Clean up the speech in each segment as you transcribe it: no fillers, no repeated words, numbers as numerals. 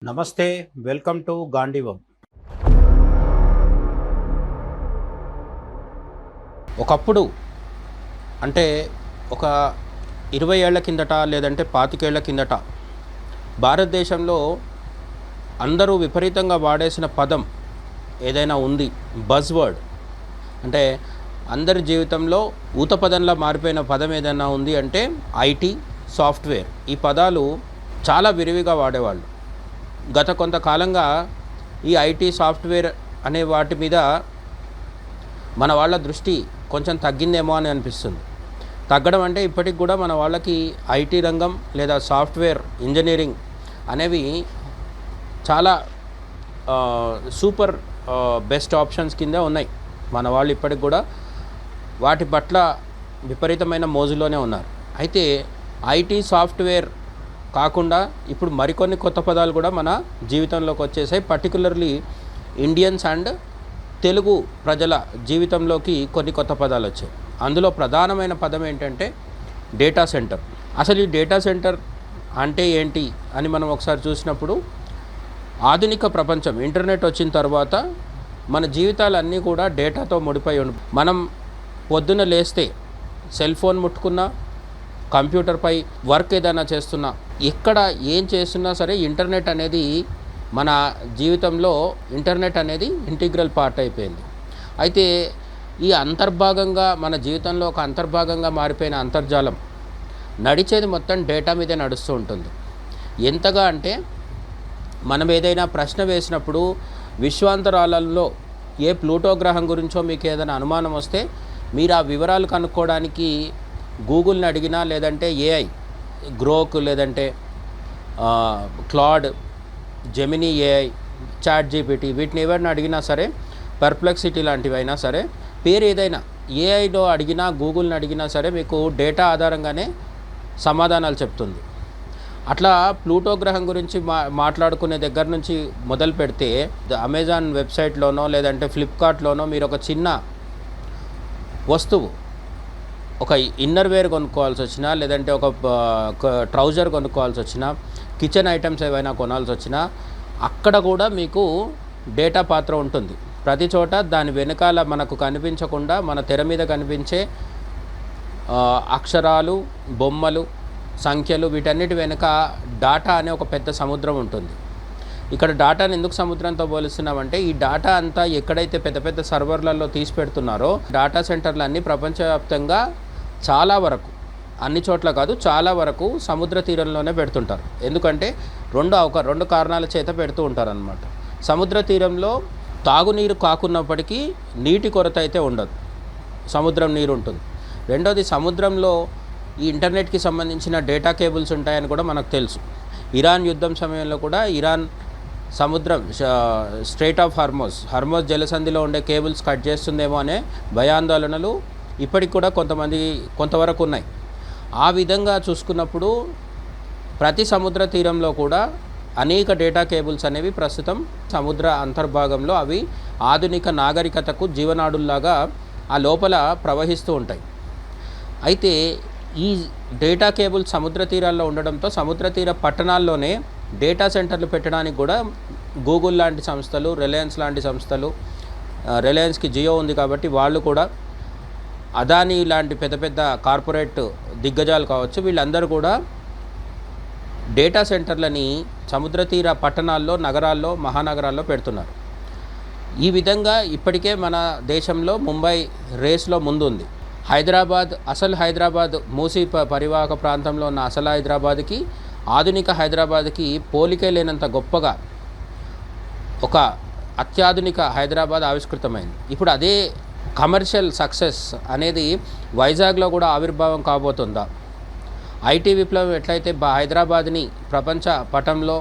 నమస్తే, welcome to గాంధీవం. ఒకప్పుడు అంటే ఒక 20 ఏళ్ల కిందట లేదంటే 25 ఏళ్ల కిందట భారతదేశంలో అందరూ విపరీతంగా వాడేసిన పదం ఏదైనా ఉంది, బజ్ వర్డ్ అంటే అందరి జీవితంలో ఊతపదంలా మారిపోయిన పదం ఏదైనా ఉంది అంటే ఐటీ, సాఫ్ట్వేర్. ఈ పదాలు చాలా విరివిగా వాడేవాళ్ళు. గత కొంతకాలంగా ఈ ఐటీ, సాఫ్ట్వేర్ అనే వాటి మీద మన వాళ్ళ దృష్టి కొంచెం తగ్గిందేమో అని అనిపిస్తుంది. తగ్గడం అంటే ఇప్పటికి కూడా మన వాళ్ళకి ఐటీ రంగం లేదా సాఫ్ట్వేర్ ఇంజనీరింగ్ అనేవి చాలా సూపర్ బెస్ట్ ఆప్షన్స్ కింద ఉన్నాయి. మన వాళ్ళు ఇప్పటికి కూడా వాటి పట్ల విపరీతమైన మోజులోనే ఉన్నారు. అయితే ఐటీ, సాఫ్ట్వేర్ కాకుండా ఇప్పుడు మరికొన్ని కొత్త పదాలు కూడా మన జీవితంలోకి వచ్చేసాయి. పర్టికులర్లీ ఇండియన్స్ అండ్ తెలుగు ప్రజల జీవితంలోకి కొన్ని కొత్త పదాలు వచ్చాయి. అందులో ప్రధానమైన పదం ఏంటంటే డేటా సెంటర్. అసలు ఈ డేటా సెంటర్ అంటే ఏంటి అని మనం ఒకసారి చూసినప్పుడు, ఆధునిక ప్రపంచం ఇంటర్నెట్ వచ్చిన తర్వాత మన జీవితాలన్నీ కూడా డేటాతో ముడిపడి మనం పొద్దున లేస్తే సెల్ ఫోన్ ముట్టుకున్నా, కంప్యూటర్పై వర్క్ ఏదైనా చేస్తున్నా, ఎక్కడ ఏం చేస్తున్నా సరే ఇంటర్నెట్ అనేది మన జీవితంలో ఇంటిగ్రల్ పార్ట్ అయిపోయింది. అయితే ఈ అంతర్భాగంగా మన జీవితంలో ఒక అంతర్భాగంగా మారిపోయిన అంతర్జాలం నడిచేది మొత్తం డేటా మీదే నడుస్తూ ఉంటుంది. ఎంతగా అంటే మనం ఏదైనా ప్రశ్న వేసినప్పుడు విశ్వాంతరాలలో ఏ ప్లూటో గ్రహం గురించో మీకు ఏదైనా అనుమానం వస్తే మీరు ఆ వివరాలు కనుక్కోవడానికి గూగుల్ని అడిగినా, లేదంటే ఏఐ గ్రోక్, లేదంటే Claude, Gemini AI, ChatGPT, వీటిని ఎవరిని అడిగినా సరే, పర్ప్లెక్సిటీ లాంటివి అయినా సరే, పేరు ఏదైనా ఏఐలో అడిగినా, గూగుల్ని అడిగినా సరే మీకు డేటా ఆధారంగానే సమాధానాలు చెప్తుంది. అట్లా ప్లూటో గ్రహం గురించి మాట్లాడుకునే దగ్గర నుంచి మొదలు పెడితే, అమెజాన్ వెబ్సైట్లోనో లేదంటే ఫ్లిప్కార్ట్లోనో మీరు ఒక చిన్న వస్తువు, ఒక ఇన్నర్ వేర్ కొనుక్కోవాల్సి వచ్చినా, లేదంటే ఒక ట్రౌజర్ కొనుక్కోవాల్సి వచ్చినా, కిచెన్ ఐటమ్స్ ఏవైనా కొనాల్సి వచ్చినా, అక్కడ కూడా మీకు డేటా పాత్ర ఉంటుంది. ప్రతి చోట దాని వెనకాల మనకు కనిపించకుండా మన తెర మీద కనిపించే అక్షరాలు, బొమ్మలు, సంఖ్యలు, వీటన్నిటి వెనుక డాటా అనే ఒక పెద్ద సముద్రం ఉంటుంది. ఇక్కడ డాటాను ఎందుకు సముద్రంతో పోలుస్తున్నామంటే, ఈ డాటా అంతా ఎక్కడైతే పెద్ద పెద్ద సర్వర్లలో తీసి పెడుతున్నారో, డాటా సెంటర్లన్నీ ప్రపంచవ్యాప్తంగా చాలా వరకు, అన్ని చోట్ల కాదు, చాలా వరకు సముద్ర తీరంలోనే పెడుతుంటారు. ఎందుకంటే రెండు కారణాల చేత పెడుతూ ఉంటారు అన్నమాట. సముద్ర తీరంలో తాగునీరు కాకున్నప్పటికీ నీటి కొరత అయితే ఉండదు, సముద్రం నీరు ఉంటుంది. రెండోది, సముద్రంలో ఈ ఇంటర్నెట్కి సంబంధించిన డేటా కేబుల్స్ ఉంటాయని కూడా మనకు తెలుసు. ఇరాన్ యుద్ధం సమయంలో కూడా ఇరాన్ సముద్రం స్ట్రైట్ ఆఫ్ హర్మోజ్ జలసంధిలో ఉండే కేబుల్స్ కట్ చేస్తుందేమో అనే భయాందోళనలు ఇప్పటికి కూడా కొంతవరకు ఉన్నాయి. ఆ విధంగా చూసుకున్నప్పుడు ప్రతి సముద్ర తీరంలో కూడా అనేక డేటా కేబుల్స్ అనేవి ప్రస్తుతం సముద్ర అంతర్భాగంలో అవి ఆధునిక నాగరికతకు జీవనాడుల్లాగా ఆ లోపల ప్రవహిస్తూ ఉంటాయి. అయితే ఈ డేటా కేబుల్ సముద్ర తీరాల్లో ఉండడంతో సముద్ర తీర పట్టణాల్లోనే డేటా సెంటర్లు పెట్టడానికి కూడా గూగుల్ లాంటి సంస్థలు, రిలయన్స్ లాంటి సంస్థలు, రిలయన్స్కి జియో ఉంది కాబట్టి వాళ్ళు కూడా, అదానీ లాంటి పెద్ద పెద్ద కార్పొరేట్ దిగ్గజాలు కావచ్చు, వీళ్ళందరూ కూడా డేటా సెంటర్లని సముద్ర తీర పట్టణాల్లో, నగరాల్లో, మహానగరాల్లో పెడుతున్నారు. ఈ విధంగా ఇప్పటికే మన దేశంలో ముంబై రేస్లో ముందుంది. హైదరాబాద్ మూసీ పరివాహక ప్రాంతంలో ఉన్న అసలు హైదరాబాద్కి, ఆధునిక హైదరాబాద్కి పోలికే లేనంత గొప్పగా ఒక అత్యాధునిక హైదరాబాద్ ఆవిష్కృతమైంది. ఇప్పుడు అదే కమర్షియల్ సక్సెస్ అనేది వైజాగ్లో కూడా ఆవిర్భావం కాబోతుందా? ఐటీ విప్లవం ఎట్లయితే హైదరాబాద్ని ప్రపంచ పటంలో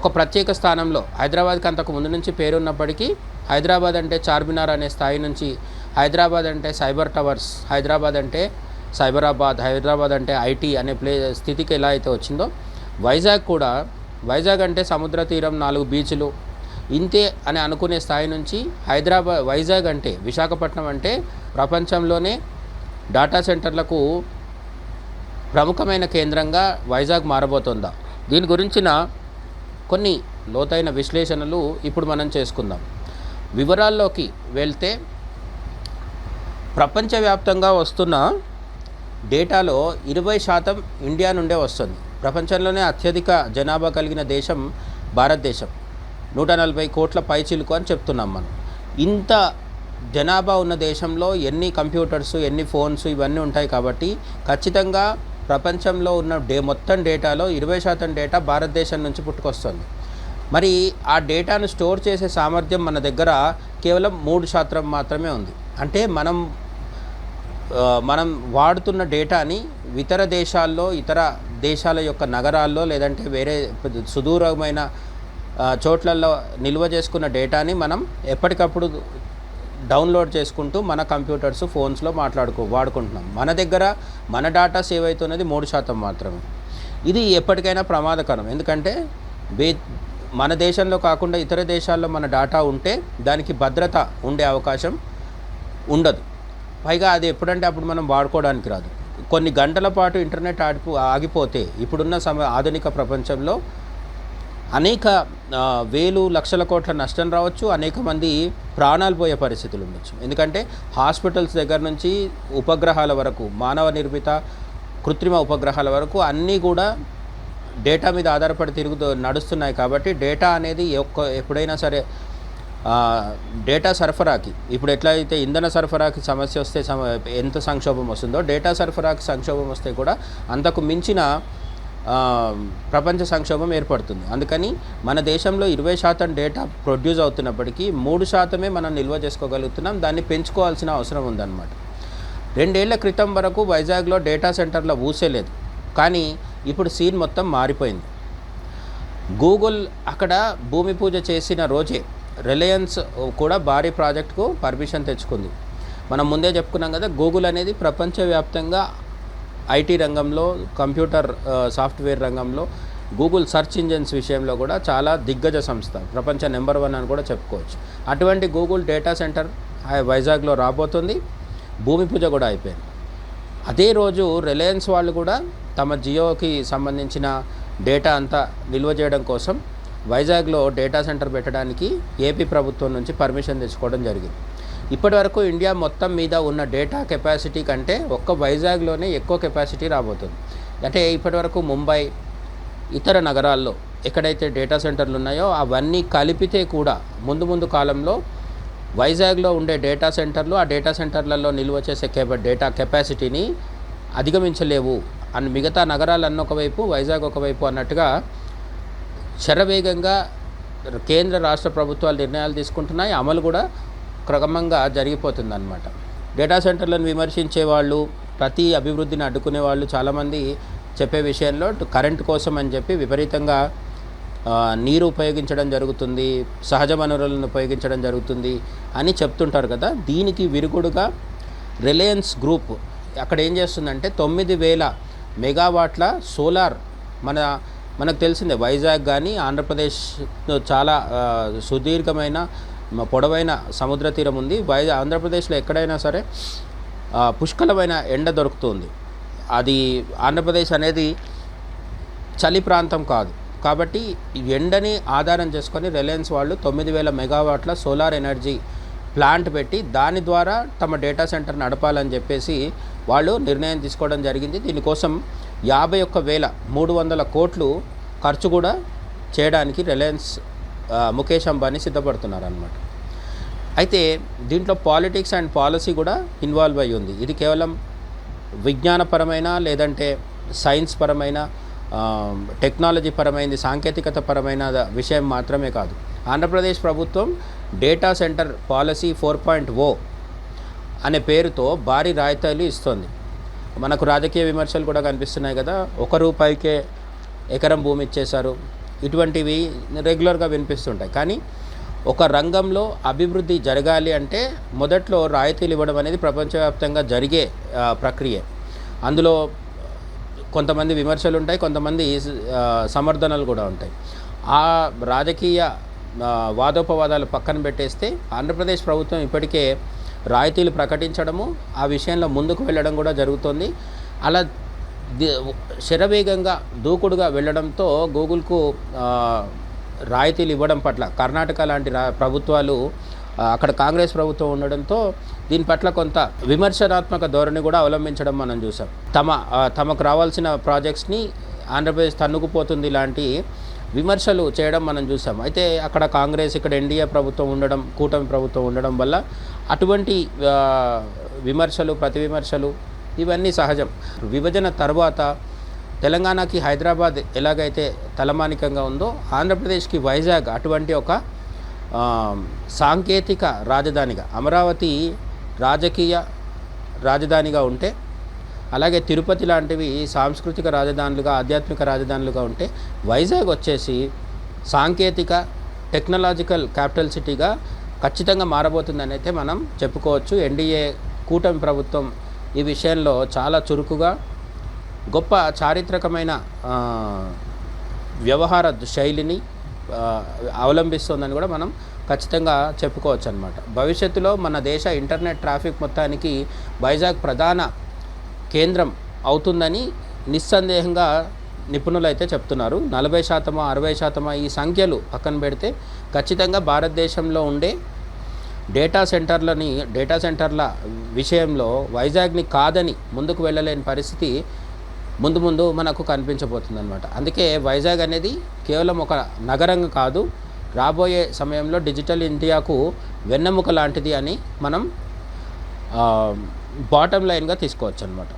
ఒక ప్రత్యేక స్థానంలో, హైదరాబాద్కి అంతకు ముందు నుంచి పేరున్నప్పటికీ హైదరాబాద్ అంటే చార్మినార్ అనే స్థాయి నుంచి, హైదరాబాద్ అంటే సైబర్ టవర్స్, హైదరాబాద్ అంటే సైబరాబాద్, హైదరాబాద్ అంటే ఐటీ అనే స్థితికి ఎలా అయితే వచ్చిందో, వైజాగ్ అంటే సముద్ర తీరం, 4 బీచ్లు, ఇంతే అని అనుకునే స్థాయి నుంచి వైజాగ్ అంటే, విశాఖపట్నం అంటే ప్రపంచంలోనే డాటా సెంటర్లకు ప్రముఖమైన కేంద్రంగా వైజాగ్ మారబోతోందా? దీని గురించిన కొన్ని లోతైన విశ్లేషణలు ఇప్పుడు మనం చేసుకుందాం. వివరాల్లోకి వెళ్తే ప్రపంచవ్యాప్తంగా వస్తున్న డేటాలో 20% ఇండియా నుండే వస్తుంది. ప్రపంచంలోనే అత్యధిక జనాభా కలిగిన దేశం భారతదేశం. 140 కోట్ల పైచిలుకు అని చెప్తున్నాం మనం. ఇంత జనాభా ఉన్న దేశంలో ఎన్ని కంప్యూటర్స్, ఎన్ని ఫోన్స్ ఇవన్నీ ఉంటాయి కాబట్టి ఖచ్చితంగా ప్రపంచంలో ఉన్న మొత్తం డేటాలో 20% డేటా భారతదేశం నుంచి పుట్టుకొస్తుంది. మరి ఆ డేటాను స్టోర్ చేసే సామర్థ్యం మన దగ్గర కేవలం 3% మాత్రమే ఉంది. అంటే మనం వాడుతున్న డేటాని ఇతర దేశాల యొక్క నగరాల్లో లేదంటే వేరే సుదూరమైన చోట్లలో నిల్వ చేసుకున్న డేటాని మనం ఎప్పటికప్పుడు డౌన్లోడ్ చేసుకుంటూ మన కంప్యూటర్స్, ఫోన్స్లో వాడుకుంటున్నాం. మన దగ్గర మన డేటా సేవ్ అవుతున్నది 3% మాత్రమే. ఇది ఎప్పటికైనా ప్రమాదకరం. ఎందుకంటే మన దేశంలో కాకుండా ఇతర దేశాల్లో మన డేటా ఉంటే దానికి భద్రత ఉండే అవకాశం ఉండదు. పైగా అది ఎప్పుడంటే అప్పుడు మనం వాడుకోవడానికి రాదు. కొన్ని గంటల పాటు ఇంటర్నెట్ ఆగిపోతే ఇప్పుడున్న ఆధునిక ప్రపంచంలో అనేక వేలు లక్షల కోట్ల నష్టం రావచ్చు. అనేక మంది ప్రాణాలు పోయే పరిస్థితులు ఉండొచ్చు. ఎందుకంటే హాస్పిటల్స్ దగ్గర నుంచి ఉపగ్రహాల వరకు, మానవ నిర్మిత కృత్రిమ ఉపగ్రహాల వరకు అన్నీ కూడా డేటా మీద ఆధారపడి నడుస్తున్నాయి. కాబట్టి డేటా అనేది ఎప్పుడైనా సరే డేటా సరఫరాకి, ఇప్పుడు ఎట్లయితే ఇంధన సరఫరాకి సమస్య వస్తే ఎంత సంక్షోభం వస్తుందో, డేటా సరఫరాకి సంక్షోభం వస్తే కూడా అంతకు మించిన ప్రపంచ సంక్షోభం ఏర్పడుతుంది. అందుకని మన దేశంలో 20% డేటా ప్రొడ్యూస్ అవుతున్నప్పటికీ 3%మే మనం నిల్వ చేసుకోగలుగుతున్నాం. దాన్ని పెంచుకోవాల్సిన అవసరం ఉందన్నమాట. 2 ఏళ్ల క్రితం వరకు వైజాగ్లో డేటా సెంటర్ల ఊసేలేదు. కానీ ఇప్పుడు సీన్ మొత్తం మారిపోయింది. గూగుల్ అక్కడ భూమి పూజ చేసిన రోజే రిలయన్స్ కూడా భారీ ప్రాజెక్టుకు పర్మిషన్ తెచ్చుకుంది. మనం ముందే చెప్పుకున్నాం కదా, గూగుల్ అనేది ప్రపంచవ్యాప్తంగా ఐటీ రంగంలో, కంప్యూటర్ సాఫ్ట్వేర్ రంగంలో, గూగుల్ సెర్చ్ ఇంజిన్స్ విషయంలో కూడా చాలా దిగ్గజ సంస్థ, ప్రపంచ నెంబర్ 1 అని కూడా చెప్పుకోవచ్చు. అటువంటి గూగుల్ డేటా సెంటర్ వైజాగ్లో రాబోతుంది. భూమి పూజ కూడా అయిపోయింది. అదే రోజు రిలయన్స్ వాళ్ళు కూడా తమ జియోకి సంబంధించిన డేటా అంతా నిల్వ చేయడం కోసం వైజాగ్లో డేటా సెంటర్ పెట్టడానికి ఏపీ ప్రభుత్వం నుంచి పర్మిషన్ తెచ్చుకోవడం జరిగింది. ఇప్పటి వరకు ఇండియా మొత్తం మీద ఉన్న డేటా కెపాసిటీ కంటే ఒక్క వైజాగ్లోనే ఎక్కువ కెపాసిటీ రాబోతుంది. అంటే ఇప్పటి వరకు ముంబై, ఇతర నగరాల్లో ఎక్కడైతే డేటా సెంటర్లు ఉన్నాయో అవన్నీ కలిపితే కూడా ముందు కాలంలో వైజాగ్లో ఉండే డేటా సెంటర్లు, ఆ డేటా సెంటర్లలో నిల్వ చేసే డేటా కెపాసిటీని అధిగమించలేవు అని మిగతా నగరాలన్నీ ఒకవైపు, వైజాగ్ ఒకవైపు అన్నట్టుగా శరవేగంగా కేంద్ర రాష్ట్ర ప్రభుత్వాలు నిర్ణయాలు తీసుకుంటున్నాయి. అమలు కూడా క్రమంగా జరిగిపోతుందన్నమాట. డేటా సెంటర్లను విమర్శించే వాళ్ళు, ప్రతి అభివృద్ధిని అడ్డుకునే వాళ్ళు చాలామంది చెప్పే విషయంలో కరెంటు కోసం అని చెప్పి విపరీతంగా నీరు ఉపయోగించడం జరుగుతుంది, సహజ వనరులను ఉపయోగించడం జరుగుతుంది అని చెప్తుంటారు కదా. దీనికి విరుగుడుగా రిలయన్స్ గ్రూప్ అక్కడ ఏం చేస్తుందంటే 9,000 మెగావాట్ల సోలార్, మనకు తెలిసిందే వైజాగ్ కానీ ఆంధ్రప్రదేశ్ చాలా సుదీర్ఘమైన పొడవైన సముద్ర తీరం ఉంది. ఆంధ్రప్రదేశ్లో ఎక్కడైనా సరే పుష్కలమైన ఎండ దొరుకుతుంది. అది ఆంధ్రప్రదేశ్ అనేది చలి ప్రాంతం కాదు. కాబట్టి ఎండని ఆధారం చేసుకొని రిలయన్స్ వాళ్ళు 9,000 మెగావాట్ల సోలార్ ఎనర్జీ ప్లాంట్ పెట్టి దాని ద్వారా తమ డేటా సెంటర్ నడపాలని చెప్పేసి వాళ్ళు నిర్ణయం తీసుకోవడం జరిగింది. దీనికోసం 51,300 కోట్లు ఖర్చు కూడా చేయడానికి రిలయన్స్ ముఖేష్ అంబానీ సిద్ధపడుతున్నారు అన్నమాట. అయితే దీంట్లో పాలిటిక్స్ అండ్ పాలసీ కూడా ఇన్వాల్వ్ అయ్యి ఉంది. ఇది కేవలం విజ్ఞానపరమైన లేదంటే సైన్స్ పరమైన, టెక్నాలజీ పరమైనది, సాంకేతికత పరమైన విషయం మాత్రమే కాదు. ఆంధ్రప్రదేశ్ ప్రభుత్వం డేటా సెంటర్ పాలసీ 4.0 అనే పేరుతో భారీ రాయితీలు ఇస్తుంది. మనకు రాజకీయ విమర్శలు కూడా కనిపిస్తున్నాయి కదా, ₹1కే ఎకరం భూమి ఇచ్చేశారు, ఇటువంటివి రెగ్యులర్గా వినిపిస్తుంటాయి. కానీ ఒక రంగంలో అభివృద్ధి జరగాలి అంటే మొదట్లో రాయితీలు ఇవ్వడం అనేది ప్రపంచవ్యాప్తంగా జరిగే ప్రక్రియ. అందులో కొంతమంది విమర్శలు ఉంటాయి, కొంతమంది సమర్థనలు కూడా ఉంటాయి. ఆ రాజకీయ వాదోపవాదాలు పక్కన పెట్టేస్తే ఆంధ్రప్రదేశ్ ప్రభుత్వం ఇప్పటికే రాయితీలు ప్రకటించడము, ఆ విషయంలో ముందుకు వెళ్ళడం కూడా జరుగుతుంది. అలా శరవేగంగా దూకుడుగా వెళ్ళడంతో గూగుల్కు రాయితీలు ఇవ్వడం పట్ల కర్ణాటక లాంటి ప్రభుత్వాలు అక్కడ కాంగ్రెస్ ప్రభుత్వం ఉండడంతో దీని పట్ల కొంత విమర్శనాత్మక ధోరణి కూడా అవలంబించడం మనం చూసాం. తమకు రావాల్సిన ప్రాజెక్ట్స్ని ఆంధ్రప్రదేశ్ తన్నుకుపోతుంది లాంటి విమర్శలు చేయడం మనం చూసాం. అయితే అక్కడ కాంగ్రెస్, ఇక్కడ ఎన్డీఏ ప్రభుత్వం ఉండడం, కూటమి ప్రభుత్వం ఉండడం వల్ల అటువంటి విమర్శలు, ప్రతి విమర్శలు ఇవన్నీ సహజం. విభజన తర్వాత తెలంగాణకి హైదరాబాద్ ఎలాగైతే తలమానికంగా ఉందో, ఆంధ్రప్రదేశ్కి వైజాగ్ అటువంటి ఒక సాంకేతిక రాజధానిగా, అమరావతి రాజకీయ రాజధానిగా ఉంటే, అలాగే తిరుపతి లాంటివి సాంస్కృతిక రాజధానులుగా, ఆధ్యాత్మిక రాజధానులుగా ఉంటే, వైజాగ్ వచ్చేసి సాంకేతిక టెక్నాలజికల్ క్యాపిటల్ సిటీగా ఖచ్చితంగా మారబోతుందని అయితే మనం చెప్పుకోవచ్చు. ఎన్డీఏ కూటమి ప్రభుత్వం ఈ విషయంలో చాలా చురుకుగా గొప్ప చారిత్రకమైన వ్యవహార శైలిని అవలంబిస్తుందని కూడా మనం ఖచ్చితంగా చెప్పుకోవచ్చు అన్నమాట. భవిష్యత్తులో మన దేశ ఇంటర్నెట్ ట్రాఫిక్ మొత్తానికి వైజాగ్ ప్రధాన కేంద్రం అవుతుందని నిస్సందేహంగా నిపుణులు అయితే చెప్తున్నారు. 40%, 60% ఈ సంఖ్యలు పక్కన పెడితే ఖచ్చితంగా భారతదేశంలో ఉండే డేటా సెంటర్ల విషయంలో వైజాగ్ని కాదని ముందుకు వెళ్ళలేని పరిస్థితి ముందు మనకు కనిపించబోతుందన్నమాట. అందుకే వైజాగ్ అనేది కేవలం ఒక నగరం కాదు, రాబోయే సమయంలో డిజిటల్ ఇండియాకు వెన్నెముక లాంటిది అని మనం బాటమ్ లైన్గా తీసుకోవచ్చు అన్నమాట.